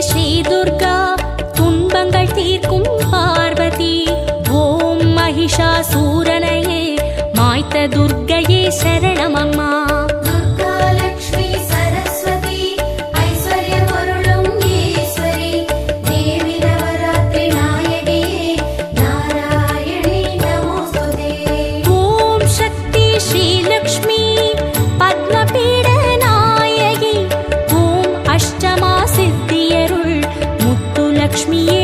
ஸ்ரீ துர்கா துன்பங்கள் தீர்க்கும் பார்வதி. ஓம் மகிஷாசூரனையே மாய்த்த துர்க்கையே சரணமம்மா. லக்ஷ்மியே